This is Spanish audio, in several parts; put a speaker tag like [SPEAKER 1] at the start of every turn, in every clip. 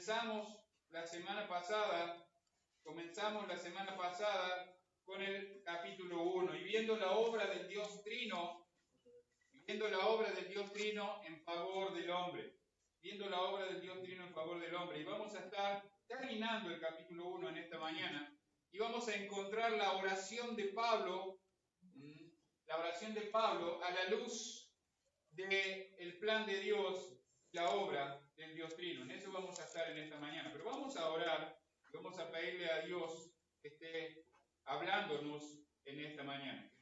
[SPEAKER 1] comenzamos la semana pasada con el capítulo 1 y viendo la obra del Dios Trino, en favor del hombre. Y vamos a estar terminando el capítulo 1 en esta mañana y vamos a encontrar la oración de Pablo a la luz del plan de Dios, la obra del Dios Trino. En eso vamos a estar en esta mañana. Pero vamos a orar, vamos a pedirle a Dios que esté hablándonos en esta mañana.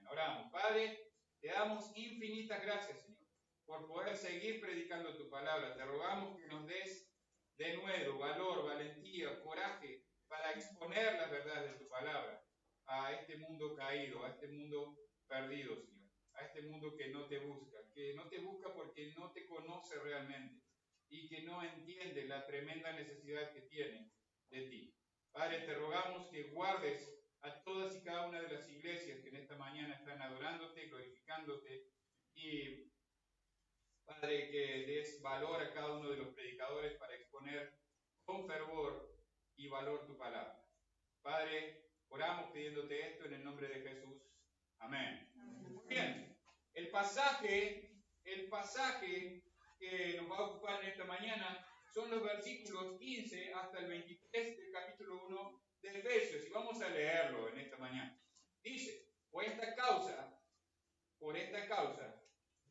[SPEAKER 1] Oramos. Padre, te damos infinitas gracias, Señor, por poder seguir predicando tu palabra. Te rogamos que nos des de nuevo valor, valentía, coraje para exponer las verdades de tu palabra a este mundo caído, a este mundo perdido, Señor, a este mundo que no te busca porque no te conoce realmente y que no entiende la tremenda necesidad que tiene de ti. Padre, te rogamos que guardes a todas y cada una de las iglesias que en esta mañana están adorándote, glorificándote, y Padre, que des valor a cada uno de los predicadores para exponer con fervor y valor tu palabra. Padre, oramos pidiéndote esto en el nombre de Jesús. Amén. Muy bien, el pasaje que nos va a ocupar en esta mañana son los versículos 15 hasta el 23 del capítulo 1 de Efesios, y vamos a leerlo en esta mañana. Dice: por esta causa,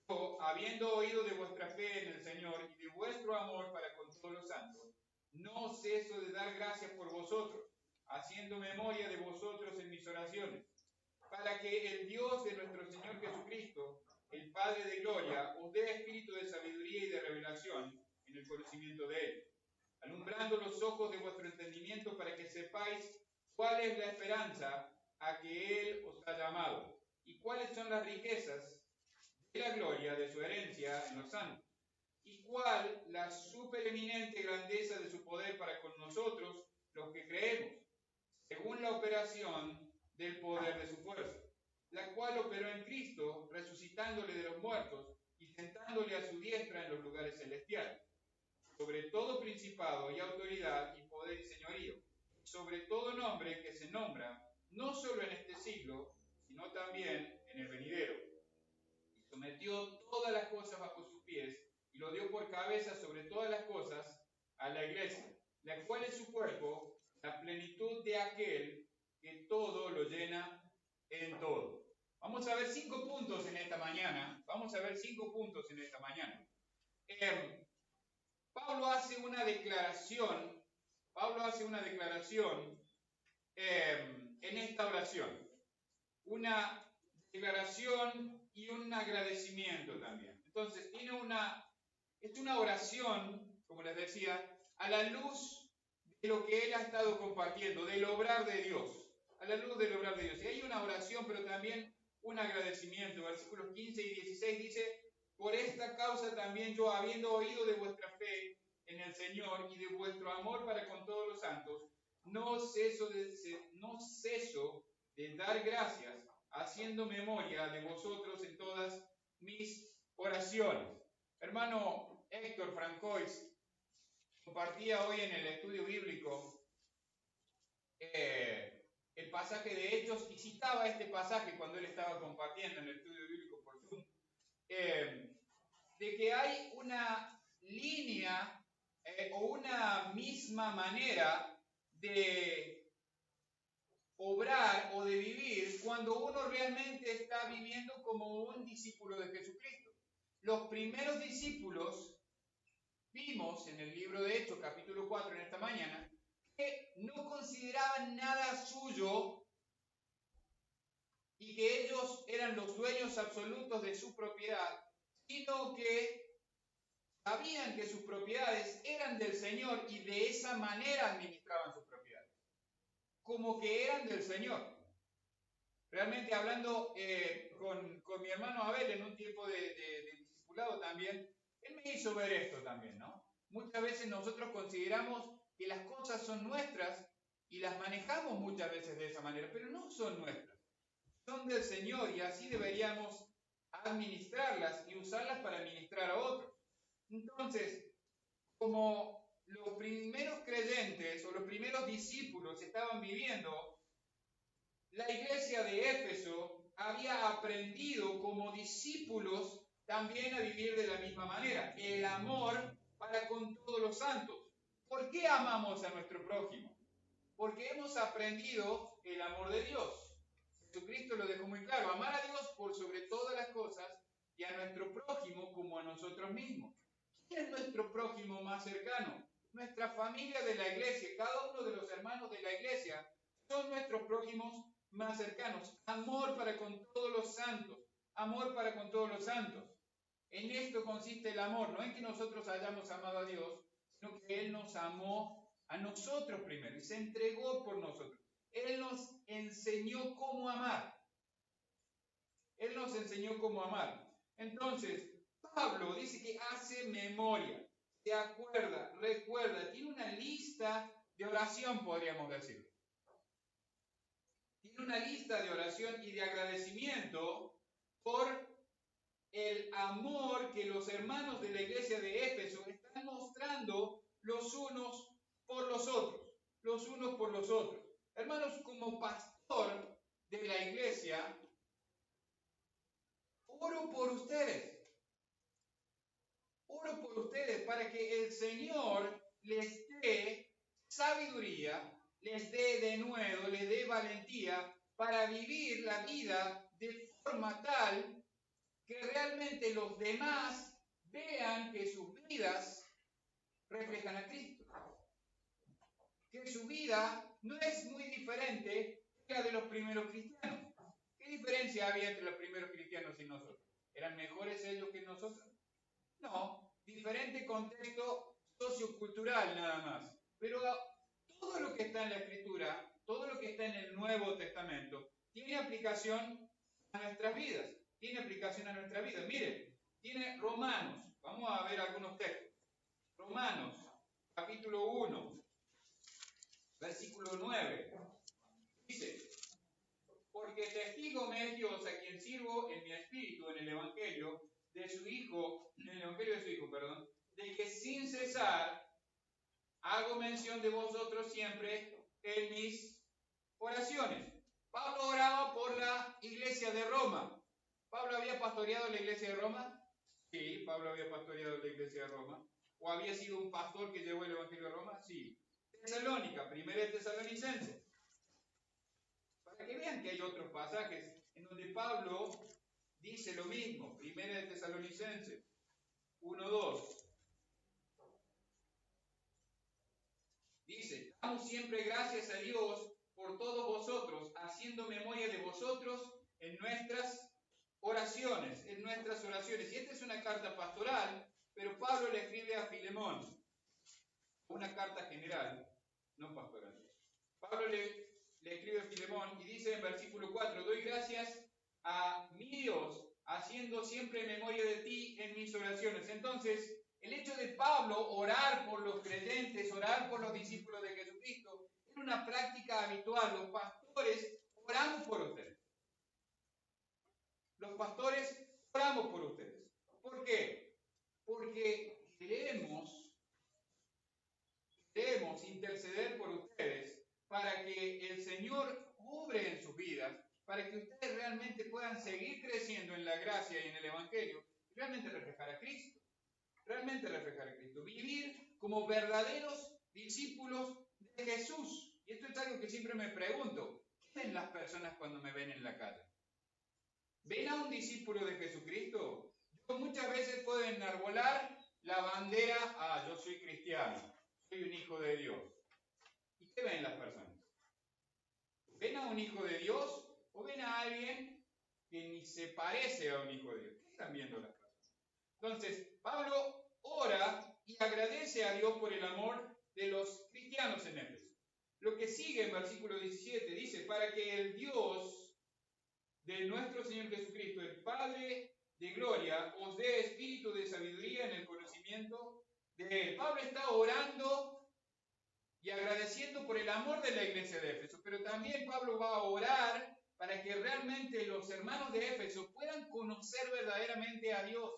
[SPEAKER 1] yo, habiendo oído de vuestra fe en el Señor y de vuestro amor para con todos los santos, no ceso de dar gracias por vosotros, haciendo memoria de vosotros en mis oraciones, para que el Dios de nuestro Señor Jesucristo, el Padre de gloria, os dé espíritu de sabiduría y de revelación en el conocimiento de Él, alumbrando los ojos de vuestro entendimiento para que sepáis cuál es la esperanza a que Él os ha llamado y cuáles son las riquezas de la gloria de su herencia en los santos, y cuál la supereminente grandeza de su poder para con nosotros, los que creemos, según la operación del poder de su fuerza, la cual operó en Cristo, resucitándole de los muertos y sentándole a su diestra en los lugares celestiales, sobre todo principado y autoridad y poder y señorío, sobre todo nombre que se nombra, no solo en este siglo, sino también en el venidero. Y sometió todas las cosas bajo sus pies, y lo dio por cabeza sobre todas las cosas a la iglesia, la cual es su cuerpo, la plenitud de aquel que todo lo llena en todo. Vamos a ver 5 puntos en esta mañana. Pablo hace una declaración en esta oración. Una declaración y un agradecimiento también. Entonces, es una oración, como les decía, a la luz de lo que él ha estado compartiendo, del obrar de Dios. Y hay una oración, pero también un agradecimiento. Versículos 15 y 16 dice: por esta causa también yo, habiendo oído de vuestra fe en el Señor y de vuestro amor para con todos los santos, no ceso de dar gracias, haciendo memoria de vosotros en todas mis oraciones. Hermano Héctor Francois compartía hoy en el estudio bíblico el pasaje de Hechos, y citaba este pasaje cuando él estaba compartiendo en el estudio bíblico por Zoom, de que hay una línea o una misma manera de obrar o de vivir cuando uno realmente está viviendo como un discípulo de Jesucristo. Los primeros discípulos, vimos en el libro de Hechos, capítulo 4, en esta mañana, que no consideraban nada suyo y que ellos eran los dueños absolutos de su propiedad, sino que sabían que sus propiedades eran del Señor y de esa manera administraban sus propiedades, como que eran del Señor. Realmente, hablando con mi hermano Abel en un tiempo de discipulado también, él me hizo ver esto también, ¿no? Muchas veces nosotros consideramos que las cosas son nuestras y las manejamos muchas veces de esa manera, pero no son nuestras, son del Señor, y así deberíamos administrarlas y usarlas para administrar a otros. Entonces, como los primeros creyentes o los primeros discípulos estaban viviendo, la iglesia de Éfeso había aprendido como discípulos también a vivir de la misma manera, el amor para con todos los santos. ¿Por qué amamos a nuestro prójimo? Porque hemos aprendido el amor de Dios. Jesucristo lo dejó muy claro, amar a Dios por sobre todas las cosas y a nuestro prójimo como a nosotros mismos. ¿Quién es nuestro prójimo más cercano? Nuestra familia de la iglesia, cada uno de los hermanos de la iglesia son nuestros prójimos más cercanos. Amor para con todos los santos, amor para con todos los santos. En esto consiste el amor, no en que nosotros hayamos amado a Dios, sino que Él nos amó a nosotros primero y se entregó por nosotros. Él nos enseñó cómo amar. Él nos enseñó cómo amar. Entonces, Pablo dice que hace memoria, se acuerda, recuerda, tiene una lista de oración, podríamos decir. Tiene una lista de oración y de agradecimiento por el amor que los hermanos de la iglesia de Éfeso están mostrando los unos por los otros. Los unos por los otros. Hermanos, como pastor de la iglesia, oro por ustedes. Oro por ustedes para que el Señor les dé sabiduría, les dé denuedo, les dé valentía para vivir la vida de forma tal que realmente los demás vean que sus vidas reflejan a Cristo. Que su vida no es muy diferente que la de los primeros cristianos. ¿Qué diferencia había entre los primeros cristianos y nosotros? ¿Eran mejores ellos que nosotros? No, diferente contexto sociocultural nada más. Pero todo lo que está en la Escritura, todo lo que está en el Nuevo Testamento, tiene aplicación a nuestras vidas. Tiene aplicación a nuestra vida. Miren, tiene Romanos. Vamos a ver algunos textos. Romanos, capítulo 1, versículo 9. Dice, porque testigo me es Dios a quien sirvo en mi espíritu, en el Evangelio de su Hijo, de que sin cesar hago mención de vosotros siempre en mis oraciones. Pablo oraba por la iglesia de Roma. ¿Pablo había pastoreado la iglesia de Roma? Sí, Pablo había pastoreado la iglesia de Roma. ¿O había sido un pastor que llevó el Evangelio a Roma? Sí. Tesalónica, primera de Tesalonicenses. Para que vean que hay otros pasajes en donde Pablo dice lo mismo. Primera de Tesalonicenses 1:2. Dice, damos siempre gracias a Dios por todos vosotros, haciendo memoria de vosotros en nuestras oraciones, Y esta es una carta pastoral, pero Pablo le escribe a Filemón, una carta general, no pastoral. Pablo le escribe a Filemón y dice en versículo 4, doy gracias a mi Dios, haciendo siempre memoria de ti en mis oraciones. Entonces, el hecho de Pablo orar por los creyentes, orar por los discípulos de Jesucristo, es una práctica habitual. Los pastores oramos por ustedes. Los pastores oramos por ustedes. ¿Por qué? Porque queremos interceder por ustedes para que el Señor obre en sus vidas, para que ustedes realmente puedan seguir creciendo en la gracia y en el Evangelio, y realmente reflejar a Cristo. Realmente reflejar a Cristo. Vivir como verdaderos discípulos de Jesús. Y esto es algo que siempre me pregunto. ¿Qué ven las personas cuando me ven en la calle? ¿Ven a un discípulo de Jesucristo? Yo muchas veces puedo enarbolar la bandera, yo soy cristiano, soy un hijo de Dios. ¿Y qué ven las personas? ¿Ven a un hijo de Dios o ven a alguien que ni se parece a un hijo de Dios? ¿Qué están viendo las personas? Entonces, Pablo ora y agradece a Dios por el amor de los cristianos en Éfeso. Lo que sigue en versículo 17 dice, para que el Dios de nuestro Señor Jesucristo, el Padre de gloria, os dé espíritu de sabiduría en el conocimiento de Él. Pablo está orando y agradeciendo por el amor de la iglesia de Éfeso, pero también Pablo va a orar para que realmente los hermanos de Éfeso puedan conocer verdaderamente a Dios.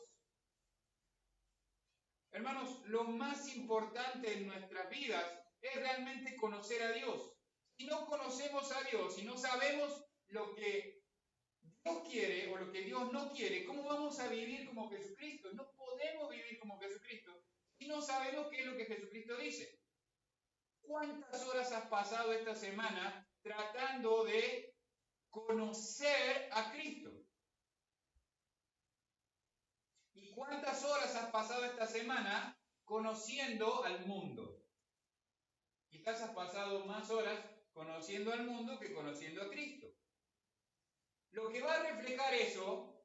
[SPEAKER 1] Hermanos, lo más importante en nuestras vidas es realmente conocer a Dios. Si no conocemos a Dios, si no sabemos lo que Dios quiere o lo que Dios no quiere, ¿cómo vamos a vivir como Jesucristo? No podemos vivir como Jesucristo si no sabemos qué es lo que Jesucristo dice. ¿Cuántas horas has pasado esta semana tratando de conocer a Cristo? ¿Y cuántas horas has pasado esta semana conociendo al mundo? Quizás has pasado más horas conociendo al mundo que conociendo a Cristo. Lo que va a reflejar eso,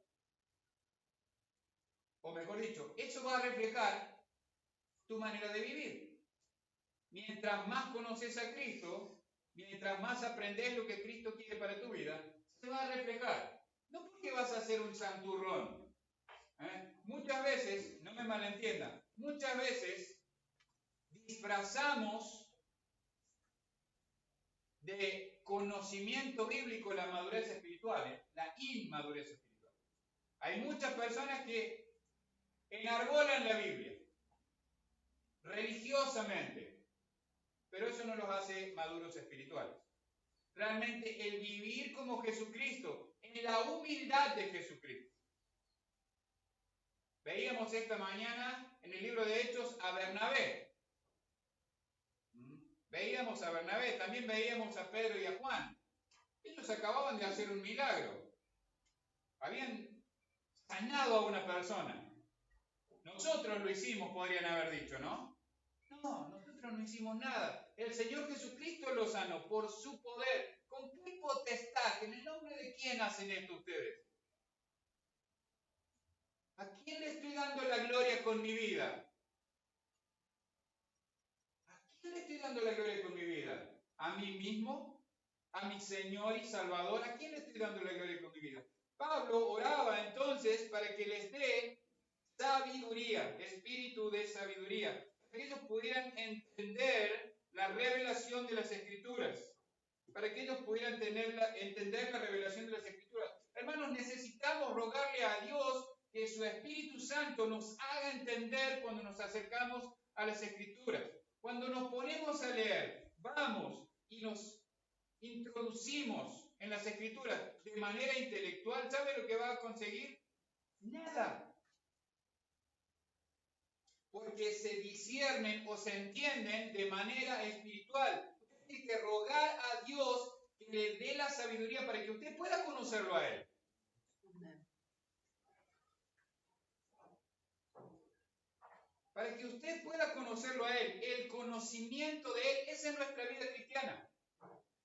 [SPEAKER 1] o mejor dicho, eso va a reflejar tu manera de vivir. Mientras más conoces a Cristo, mientras más aprendes lo que Cristo quiere para tu vida, se va a reflejar. No porque vas a ser un santurrón. Muchas veces, no me malentiendan, muchas veces disfrazamos de conocimiento bíblico la madurez espiritual, la inmadurez espiritual. Hay muchas personas que enarbolan la Biblia religiosamente, pero eso no los hace maduros espirituales. Realmente el vivir como Jesucristo, en la humildad de Jesucristo. Veíamos esta mañana en el libro de Hechos a Bernabé. Veíamos a Bernabé, también veíamos a Pedro y a Juan. Ellos acababan de hacer un milagro. Habían sanado a una persona. Nosotros lo hicimos, podrían haber dicho, ¿no? No, nosotros no hicimos nada. El Señor Jesucristo lo sanó por su poder. ¿Con qué potestad? ¿En el nombre de quién hacen esto ustedes? ¿A quién le estoy dando la gloria con mi vida? ¿A quién le estoy dando la gloria con mi vida? ¿A mí mismo? ¿A mi Señor y Salvador? ¿A quién le estoy dando la gloria con mi vida? Pablo oraba entonces para que les dé sabiduría, espíritu de sabiduría, para que ellos pudieran entender la revelación de las Escrituras, para que ellos pudieran entender la revelación de las Escrituras. Hermanos, necesitamos rogarle a Dios que su Espíritu Santo nos haga entender cuando nos acercamos a las Escrituras. Cuando nos ponemos a leer, vamos y nos introducimos en las Escrituras de manera intelectual, ¿sabe lo que va a conseguir? Nada. Porque se disciernen o se entienden de manera espiritual. Usted tiene que rogar a Dios que le dé la sabiduría para que usted pueda conocerlo a Él. Para que usted pueda conocerlo a Él. El conocimiento de Él, esa es nuestra vida cristiana.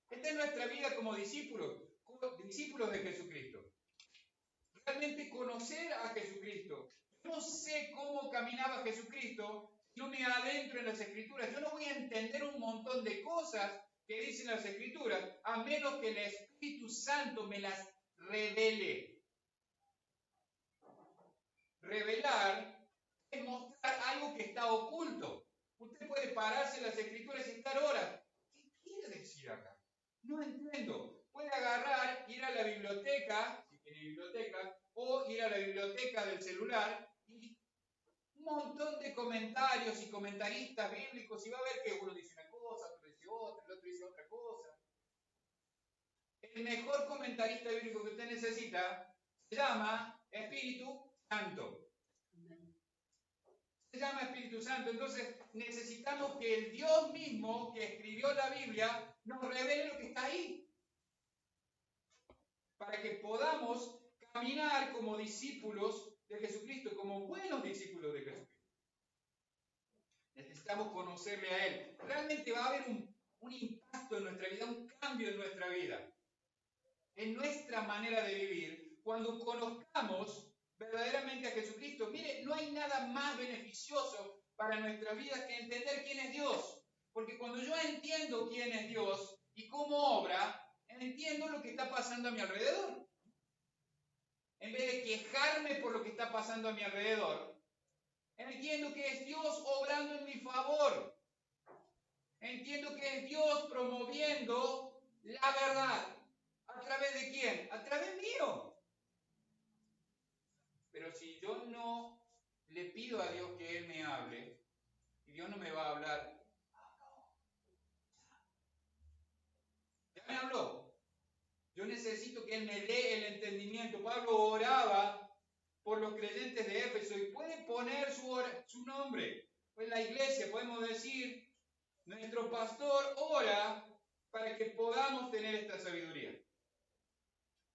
[SPEAKER 1] Esta es nuestra vida como discípulos de Jesucristo. Realmente conocer a Jesucristo. Yo no sé cómo caminaba Jesucristo si no me adentro en las Escrituras. Yo no voy a entender un montón de cosas que dicen las Escrituras a menos que el Espíritu Santo me las revele. Revelar es mostrar algo que está oculto. Usted puede pararse en las Escrituras y estar horas. ¿Qué quiere decir acá? No entiendo. Puede agarrar, ir a la biblioteca, si tiene biblioteca, o ir a la biblioteca del celular y un montón de comentarios y comentaristas bíblicos y va a ver que uno dice una cosa, otro dice otra, el otro dice otra cosa. El mejor comentarista bíblico que usted necesita se llama Espíritu Santo. Se llama Espíritu Santo. Entonces necesitamos que el Dios mismo que escribió la Biblia nos revele lo que está ahí. Para que podamos caminar como discípulos de Jesucristo, como buenos discípulos de Jesucristo. Necesitamos conocerle a Él. Realmente va a haber un impacto en nuestra vida, un cambio en nuestra vida, en nuestra manera de vivir, cuando conozcamos verdaderamente a Jesucristo. Mire, no hay nada más beneficioso para nuestras vidas que entender quién es Dios. Porque cuando yo entiendo quién es Dios y cómo obra, entiendo lo que está pasando a mi alrededor. En vez de quejarme por lo que está pasando a mi alrededor, entiendo que es Dios obrando en mi favor. Entiendo que es Dios promoviendo la verdad. ¿A través de quién? A través mío. Pero si yo no le pido a Dios que Él me hable, y Dios no me va a hablar. Ya me habló. Yo necesito que Él me dé el entendimiento. Pablo oraba por los creyentes de Éfeso y puede poner su nombre. Pues la iglesia podemos decir, nuestro pastor ora para que podamos tener esta sabiduría,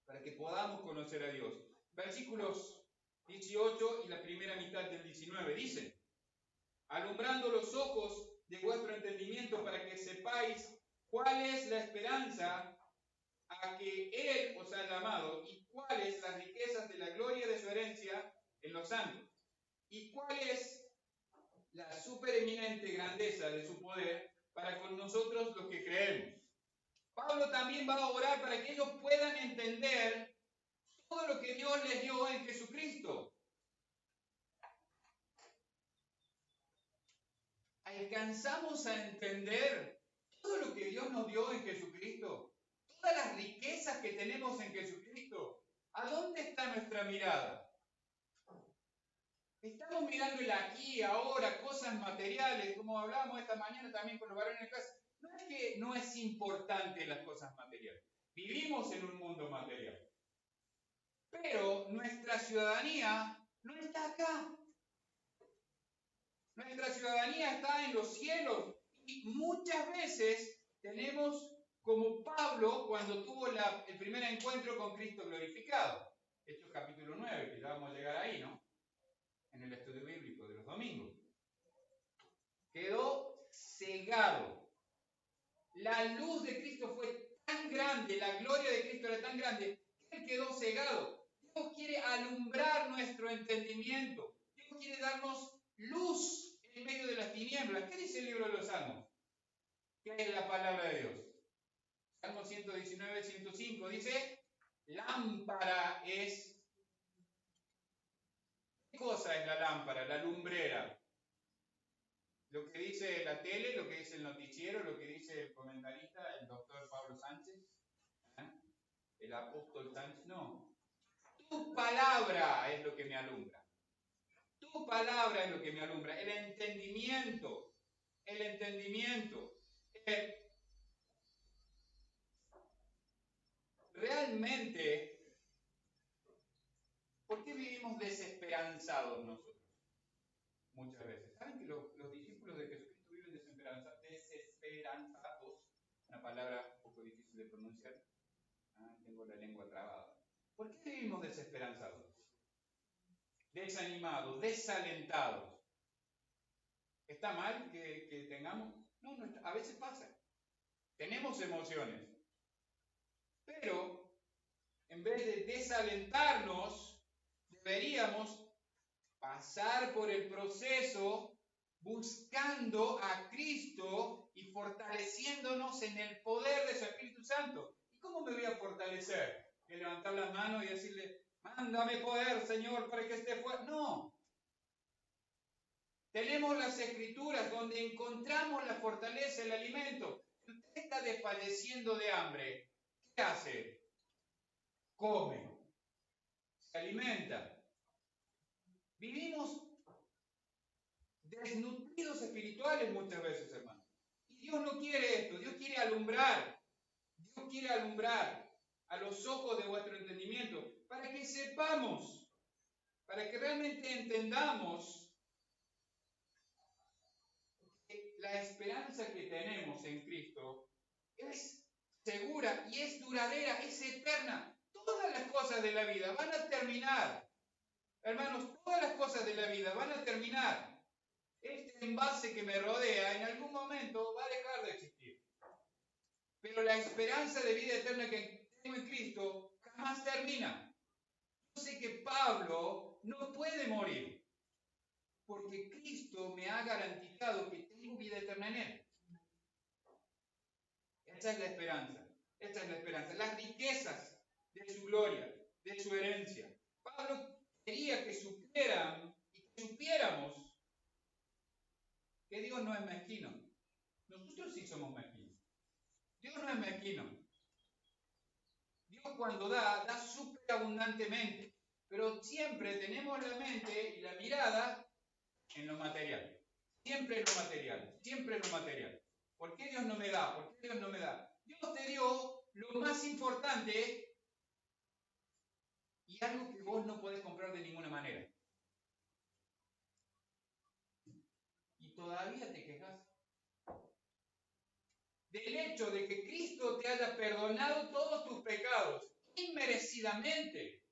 [SPEAKER 1] para que podamos conocer a Dios. Versículos 18 y la primera mitad del 19 dice, alumbrando los ojos de vuestro entendimiento para que sepáis cuál es la esperanza a que Él os ha llamado y cuáles las riquezas de la gloria de su herencia en los santos y cuál es la supereminente grandeza de su poder para con nosotros los que creemos. Pablo también va a orar para que ellos puedan entender todo lo que Dios les dio en Jesucristo. ¿Alcanzamos a entender todo lo que Dios nos dio en Jesucristo? Todas las riquezas que tenemos en Jesucristo. ¿A dónde está nuestra mirada? Estamos mirando el aquí, ahora, cosas materiales, como hablábamos esta mañana también con los varones en casa. No es que no es importante las cosas materiales. Vivimos en un mundo material. Pero nuestra ciudadanía no está acá. Nuestra ciudadanía está en los cielos. Y muchas veces tenemos como Pablo cuando tuvo el primer encuentro con Cristo glorificado. Hechos capítulo 9, que ya vamos a llegar ahí, ¿no? En el estudio bíblico de los domingos. Quedó cegado. La luz de Cristo fue tan grande, la gloria de Cristo era tan grande, que él quedó cegado. Dios quiere alumbrar nuestro entendimiento. Dios quiere darnos luz en medio de las tinieblas. ¿Qué dice el libro de los Salmos? ¿Qué es la palabra de Dios? Salmo 119, 105 dice, lámpara es... ¿Qué cosa es la lámpara? La lumbrera. Lo que dice la tele, lo que dice el noticiero, lo que dice el comentarista, el doctor Pablo Sánchez, el apóstol Sánchez, no. Tu palabra es lo que me alumbra. Tu palabra es lo que me alumbra. El entendimiento. El entendimiento. Realmente, ¿por qué vivimos desesperanzados nosotros? Muchas veces. ¿Saben que los discípulos de Jesucristo viven desesperanzados? Una palabra un poco difícil de pronunciar. Tengo la lengua trabada. ¿Por qué vivimos desesperanzados? Desanimados, desalentados. ¿Está mal que tengamos? No, a veces pasa. Tenemos emociones. Pero, en vez de desalentarnos, deberíamos pasar por el proceso buscando a Cristo y fortaleciéndonos en el poder de su Espíritu Santo. ¿Y cómo me voy a fortalecer? ¿Que levantar las manos y decirle, mándame poder, Señor, para que esté fuerte? No. Tenemos las Escrituras donde encontramos la fortaleza, el alimento. Si usted está desfalleciendo de hambre, ¿qué hace? Come. Se alimenta. Vivimos desnutridos espirituales muchas veces, hermano. Y Dios no quiere esto. Dios quiere alumbrar. Dios quiere alumbrar a los ojos de vuestro entendimiento para que sepamos, para que realmente entendamos que la esperanza que tenemos en Cristo es segura y es duradera, es eterna. Todas las cosas de la vida van a terminar. Hermanos, todas las cosas de la vida van a terminar. Este envase que me rodea en algún momento va a dejar de existir. Pero la esperanza de vida eterna que tengo en Cristo jamás termina. Yo sé que Pablo no puede morir, porque Cristo me ha garantizado que tengo vida eterna en Él. Esta es la esperanza. Esta es la esperanza. Las riquezas de su gloria, de su herencia. Pablo quería que supieran y que supiéramos que Dios no es mezquino. Nosotros sí somos mezquinos. Dios no es mezquino. Dios cuando da súper abundantemente. Pero siempre tenemos la mente y la mirada en lo material. Siempre en lo material, siempre en lo material. ¿Por qué Dios no me da? ¿Por qué Dios no me da? Dios te dio lo más importante y algo que vos no podés comprar de ninguna manera. Y todavía te quejas del hecho de que Cristo te haya perdonado todos tus pecados inmerecidamente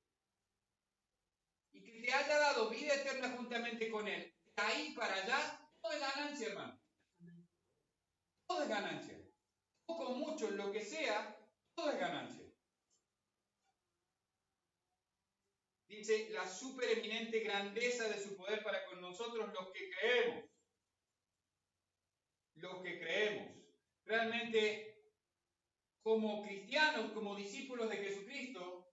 [SPEAKER 1] y que te haya dado vida eterna juntamente con Él. De ahí para allá, todo es ganancia, hermano. Todo es ganancia. Poco, mucho, lo que sea, todo es ganancia. Dice la supereminente grandeza de su poder para con nosotros los que creemos. Los que creemos. Realmente, como cristianos, como discípulos de Jesucristo,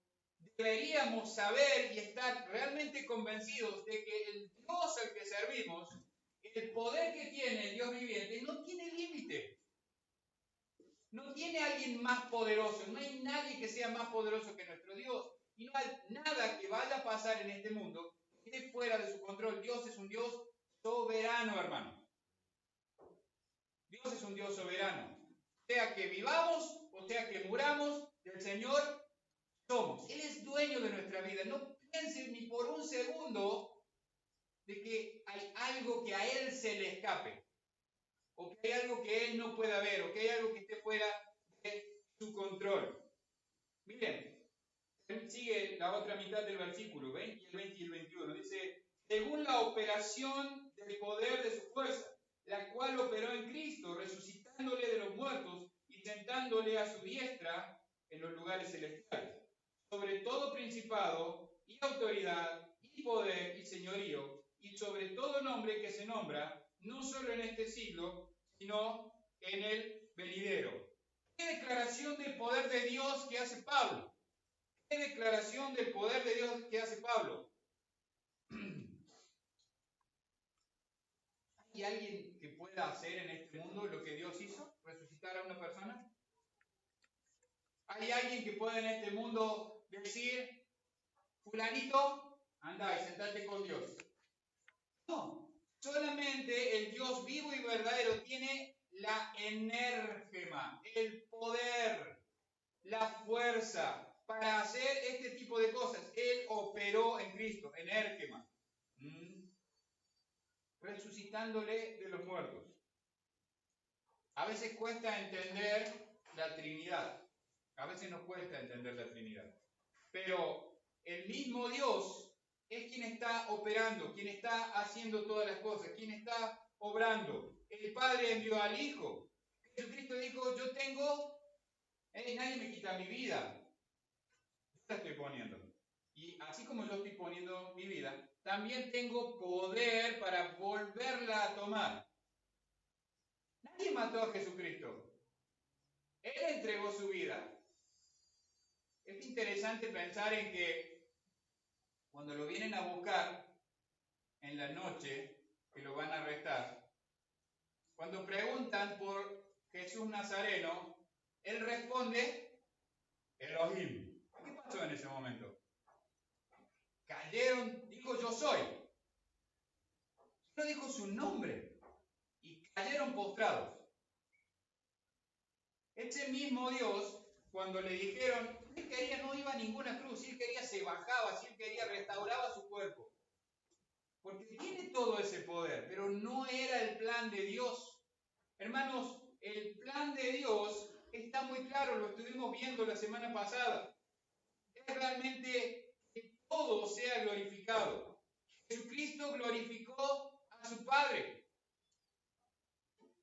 [SPEAKER 1] deberíamos saber y estar realmente convencidos de que el Dios al que servimos, el poder que tiene el Dios viviente, no tiene límite. No tiene alguien más poderoso. No hay nadie que sea más poderoso que nuestro Dios. Y no hay nada que vaya a pasar en este mundo que esté fuera de su control. Dios es un Dios soberano, hermano. Dios es un Dios soberano. Sea que vivamos o sea que muramos, del Señor somos. Él es dueño de nuestra vida. No piense ni por un segundo de que hay algo que a Él se le escape. O que hay algo que Él no pueda ver. O que hay algo que esté fuera de su control. Miren, sigue la otra mitad del versículo, 20 y el 21. Dice, según la operación del poder de su fuerza, la cual operó en Cristo, resucitándole de los muertos y sentándole a su diestra en los lugares celestiales, sobre todo principado y autoridad y poder y señorío, y sobre todo nombre que se nombra, no solo en este siglo, sino en el venidero. ¿Qué declaración del poder de Dios que hace Pablo? ¿Qué declaración del poder de Dios que hace Pablo? ¿Hay alguien que pueda hacer en este mundo lo que Dios hizo? ¿Resucitar a una persona? ¿Hay alguien que pueda en este mundo decir, fulanito, anda y sentate con Dios? No, solamente el Dios vivo y verdadero tiene la energema, el poder, la fuerza para hacer este tipo de cosas. Él operó en Cristo, energema, resucitándole de los muertos. A veces cuesta entender la Trinidad. A veces nos cuesta entender la Trinidad. Pero el mismo Dios es quien está operando, quien está haciendo todas las cosas, quien está obrando. El Padre envió al Hijo. Jesucristo dijo, yo tengo, nadie me quita mi vida. Yo la estoy poniendo. Y así como yo estoy poniendo mi vida, también tengo poder para volverla a tomar. Nadie mató a Jesucristo. Él entregó su vida. Es interesante pensar en que cuando lo vienen a buscar en la noche, que lo van a arrestar, cuando preguntan por Jesús Nazareno, él responde, Elohim. ¿Qué pasó en ese momento? Cayeron, dijo yo soy. No dijo su nombre. Y cayeron postrados. Ese mismo Dios, cuando le dijeron, si él quería no iba a ninguna cruz, si él quería se bajaba, si él quería restauraba su cuerpo. Porque tiene todo ese poder, pero no era el plan de Dios. Hermanos, el plan de Dios está muy claro, lo estuvimos viendo la semana pasada. Es realmente que todo sea glorificado. Jesucristo glorificó a su Padre.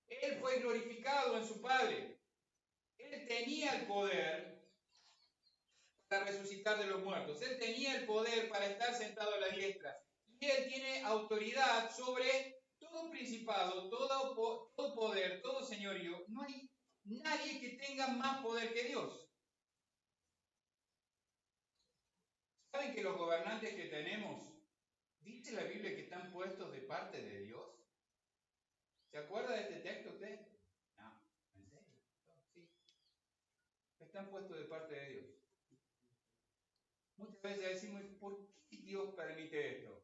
[SPEAKER 1] Él fue glorificado en su Padre. Él tenía el poder para resucitar de los muertos. Él tenía el poder para estar sentado a la diestra. Y Él tiene autoridad sobre todo principado, todo poder, todo señorío. No hay nadie que tenga más poder que Dios. ¿Saben que los gobernantes que tenemos, dice la Biblia que están puestos de parte de Dios? ¿Se acuerda de este texto usted? No, ¿en serio? Sí. Están puestos de parte de Dios. Muchas veces decimos, ¿por qué Dios permite esto?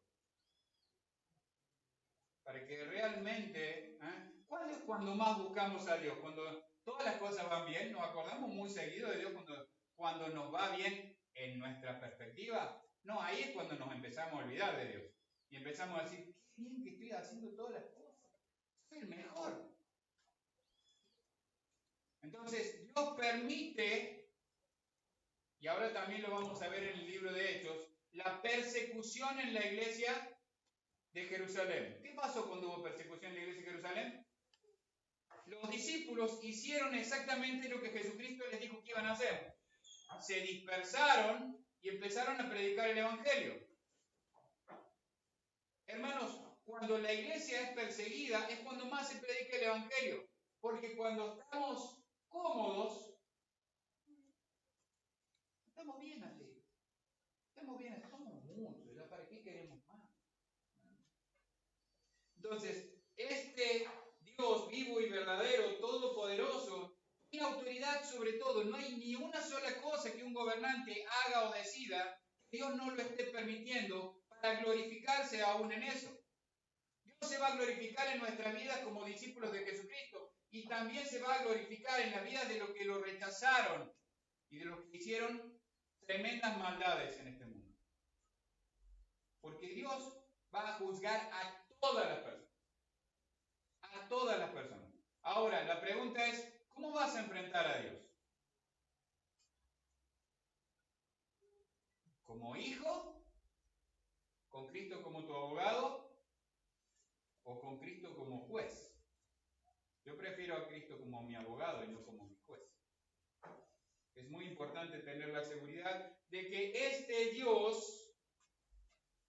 [SPEAKER 1] para que realmente, ¿cuándo es cuando más buscamos a Dios? Cuando todas las cosas van bien, nos acordamos muy seguido de Dios cuando nos va bien en nuestra perspectiva. No, ahí es cuando nos empezamos a olvidar de Dios. Y empezamos a decir, qué bien que estoy haciendo todas las cosas. Soy el mejor. Entonces, Dios permite, y ahora también lo vamos a ver en el libro de Hechos, la persecución en la iglesia de Jerusalén. ¿Qué pasó cuando hubo persecución en la iglesia de Jerusalén? Los discípulos hicieron exactamente lo que Jesucristo les dijo que iban a hacer. Se dispersaron y empezaron a predicar el Evangelio. Hermanos, cuando la iglesia es perseguida es cuando más se predica el Evangelio. Porque cuando estamos cómodos, estamos bien así. Estamos bien, somos muchos, ¿ya? ¿Para qué queremos más? Entonces, este Dios vivo y verdadero, todopoderoso, tiene autoridad sobre todo. No hay ni una sola cosa que un gobernante haga o decida que Dios no lo esté permitiendo para glorificarse aún en eso. Dios se va a glorificar en nuestras vidas como discípulos de Jesucristo y también se va a glorificar en la vida de los que lo rechazaron y de los que hicieron tremendas maldades en este mundo. Porque Dios va a juzgar a todas las personas. A todas las personas. Ahora, la pregunta es, ¿cómo vas a enfrentar a Dios? ¿Como hijo? ¿Con Cristo como tu abogado? ¿O con Cristo como juez? Yo prefiero a Cristo como mi abogado y no como mi juez. Es muy importante tener la seguridad de que este Dios,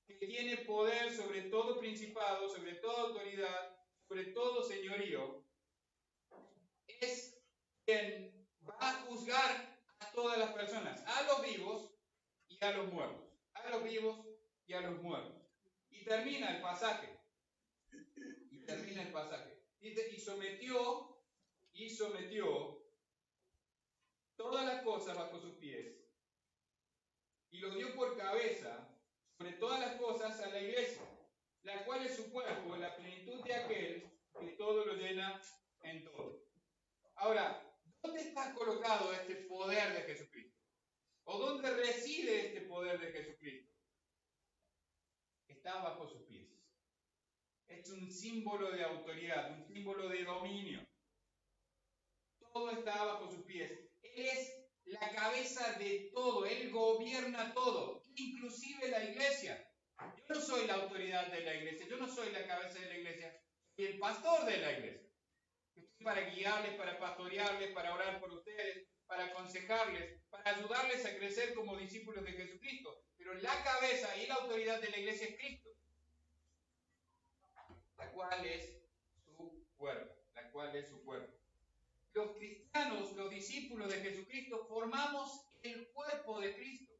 [SPEAKER 1] que tiene poder sobre todo principado, sobre toda autoridad, sobre todo señorío, es quien va a juzgar a todas las personas, a los vivos y a los muertos. A los vivos y a los muertos. Y termina el pasaje. Dice, y sometió todas las cosas bajo sus pies y lo dio por cabeza sobre todas las cosas a la iglesia, la cual es su cuerpo, la plenitud de aquel que todo lo llena en todo. Ahora, ¿dónde está colocado este poder de Jesucristo? ¿O dónde reside este poder de Jesucristo? Está bajo sus pies. Es un símbolo de autoridad, un símbolo de dominio. Todo está bajo sus pies. Él es la cabeza de todo, Él gobierna todo, inclusive la iglesia. Yo no soy la autoridad de la iglesia, yo no soy la cabeza de la iglesia, soy el pastor de la iglesia. Estoy para guiarles, para pastorearles, para orar por ustedes, para aconsejarles, para ayudarles a crecer como discípulos de Jesucristo. Pero la cabeza y la autoridad de la iglesia es Cristo, la cual es su cuerpo, Los cristianos, los discípulos de Jesucristo, formamos el cuerpo de Cristo.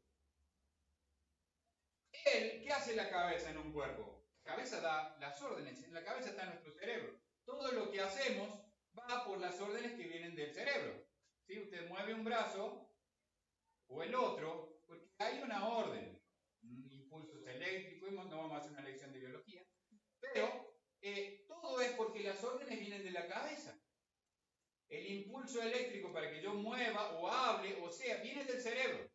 [SPEAKER 1] Él, ¿qué hace la cabeza en un cuerpo? La cabeza da las órdenes, en la cabeza está nuestro cerebro. Todo lo que hacemos va por las órdenes que vienen del cerebro. ¿Sí? Usted mueve un brazo o el otro, porque hay una orden, impulsos eléctricos, no vamos a hacer una lección de biología, pero todo es porque las órdenes vienen de la cabeza. El impulso eléctrico para que yo mueva o hable, o sea, viene del cerebro.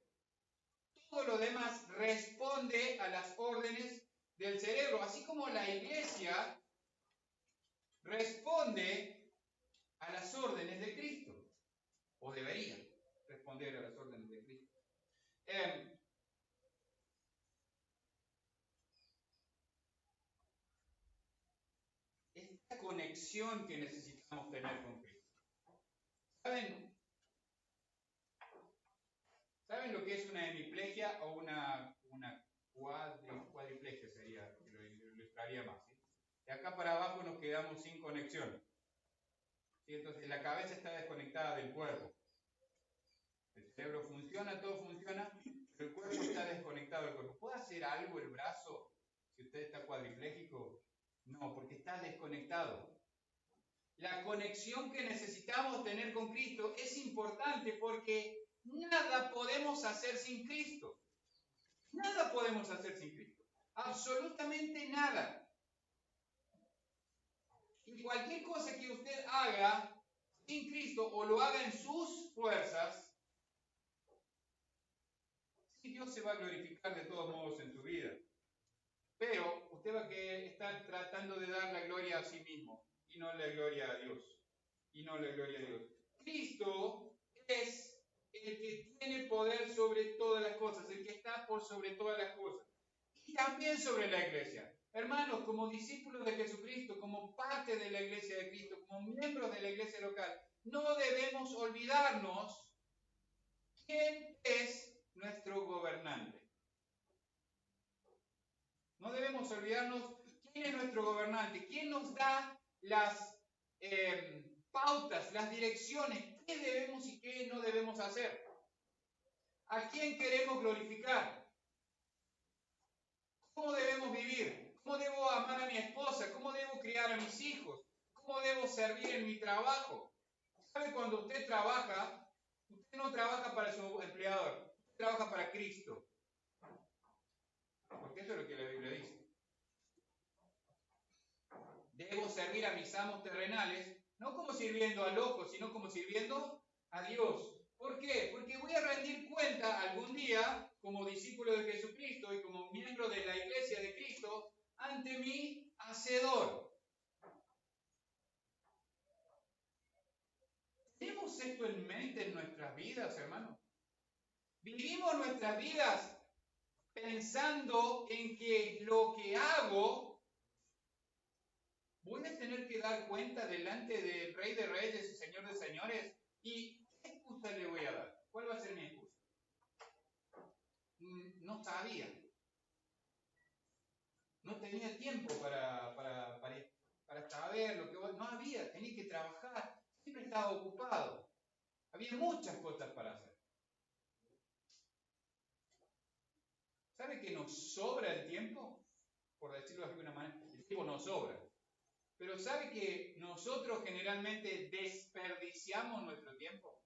[SPEAKER 1] Todo lo demás responde a las órdenes del cerebro, así como la iglesia responde a las órdenes de Cristo, o debería responder a las órdenes de Cristo. Esta conexión que necesitamos tener con Cristo. ¿Saben lo que es una hemiplegia o una cuadriplegia? Sería, que lo ilustraría más. ¿Sí? De acá para abajo nos quedamos sin conexión. ¿Sí? Entonces la cabeza está desconectada del cuerpo. El cerebro funciona, todo funciona, pero el cuerpo está desconectado del cuerpo. ¿Puede hacer algo el brazo si usted está cuadripléjico? No, porque está desconectado. La conexión que necesitamos tener con Cristo es importante porque nada podemos hacer sin Cristo. Nada podemos hacer sin Cristo. Absolutamente nada. Y cualquier cosa que usted haga sin Cristo o lo haga en sus fuerzas, sí, Dios se va a glorificar de todos modos en su vida. Pero usted va a estar tratando de dar la gloria a sí mismo y no la gloria a Dios. Y no la gloria a Dios. Cristo es el que tiene poder sobre todas las cosas, el que está por sobre todas las cosas. Y también sobre la iglesia. Hermanos, como discípulos de Jesucristo, como parte de la iglesia de Cristo, como miembros de la iglesia local, no debemos olvidarnos quién es nuestro gobernante. No debemos olvidarnos quién es nuestro gobernante, quién nos da las pautas, las direcciones, qué debemos y qué no debemos hacer. ¿A quién queremos glorificar? ¿Cómo debemos vivir? ¿Cómo debo amar a mi esposa? ¿Cómo debo criar a mis hijos? ¿Cómo debo servir en mi trabajo? ¿Sabe? Cuando usted trabaja, usted no trabaja para su empleador, usted trabaja para Cristo. Porque eso es lo que la Biblia dice. Debo servir a mis amos terrenales, no como sirviendo a locos, sino como sirviendo a Dios. ¿Por qué? Porque voy a rendir cuenta algún día, como discípulo de Jesucristo y como miembro de la iglesia de Cristo, ante mi Hacedor. ¿Tenemos esto en mente en nuestras vidas, hermanos? ¿Vivimos nuestras vidas pensando en que lo que hago voy a tener que dar cuenta delante del Rey de Reyes y Señor de Señores? ¿Y qué excusa le voy a dar? ¿Cuál va a ser mi excusa? No sabía. No tenía tiempo para saber lo que vos... No había, tenía que trabajar. Siempre estaba ocupado. Había muchas cosas para hacer. ¿Sabe que nos sobra el tiempo? Por decirlo de alguna manera, el tiempo nos sobra. Pero ¿sabe que nosotros generalmente desperdiciamos nuestro tiempo?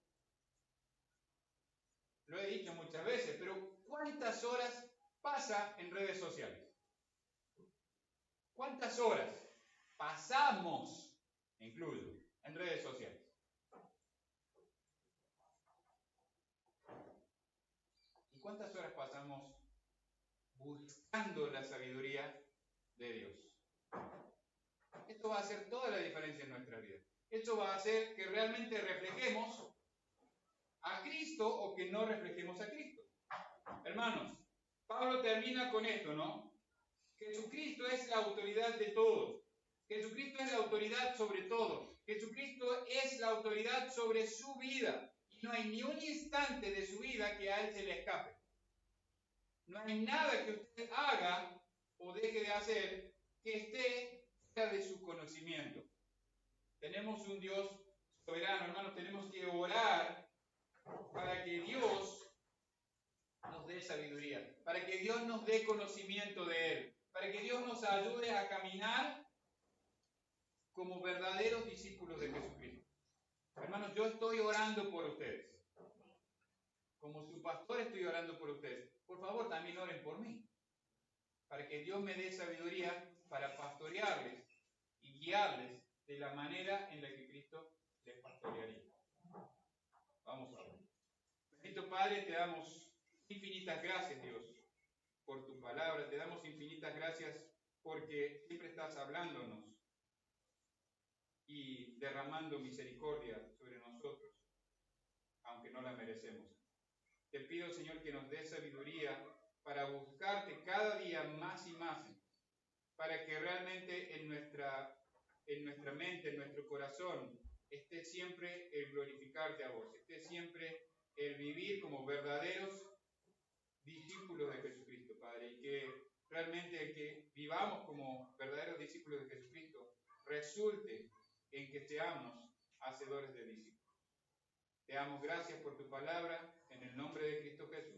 [SPEAKER 1] Lo he dicho muchas veces, pero ¿cuántas horas pasa en redes sociales? ¿Cuántas horas pasamos, incluyo, en redes sociales? ¿Y cuántas horas pasamos buscando la sabiduría de Dios? Esto va a hacer toda la diferencia en nuestra vida. Esto va a hacer que realmente reflejemos a Cristo o que no reflejemos a Cristo. Hermanos, Pablo termina con esto, ¿no? Jesucristo es la autoridad de todos. Jesucristo es la autoridad sobre todo. Jesucristo es la autoridad sobre su vida. Y no hay ni un instante de su vida que a Él se le escape. No hay nada que usted haga o deje de hacer que esté fuera de su conocimiento. Tenemos un Dios soberano, hermanos. Tenemos que orar para que Dios nos dé sabiduría, para que Dios nos dé conocimiento de Él, para que Dios nos ayude a caminar como verdaderos discípulos de Jesucristo. Hermanos, yo estoy orando por ustedes. Como su pastor estoy orando por ustedes. Por favor, también oren por mí, para que Dios me dé sabiduría para pastorearles y guiarles de la manera en la que Cristo les pastorearía. Vamos a ver. Bendito Padre, te damos infinitas gracias, Dios, por tu palabra. Te damos infinitas gracias porque siempre estás hablándonos y derramando misericordia sobre nosotros, aunque no la merecemos. Te pido, Señor, que nos des sabiduría para buscarte cada día más y más, para que realmente en nuestra mente, en nuestro corazón, esté siempre el glorificarte a vos, esté siempre el vivir como verdaderos discípulos de Jesucristo, Padre, y que realmente el que vivamos como verdaderos discípulos de Jesucristo resulte en que seamos hacedores de discípulos. Te damos gracias por tu palabra, en el nombre de Cristo Jesús.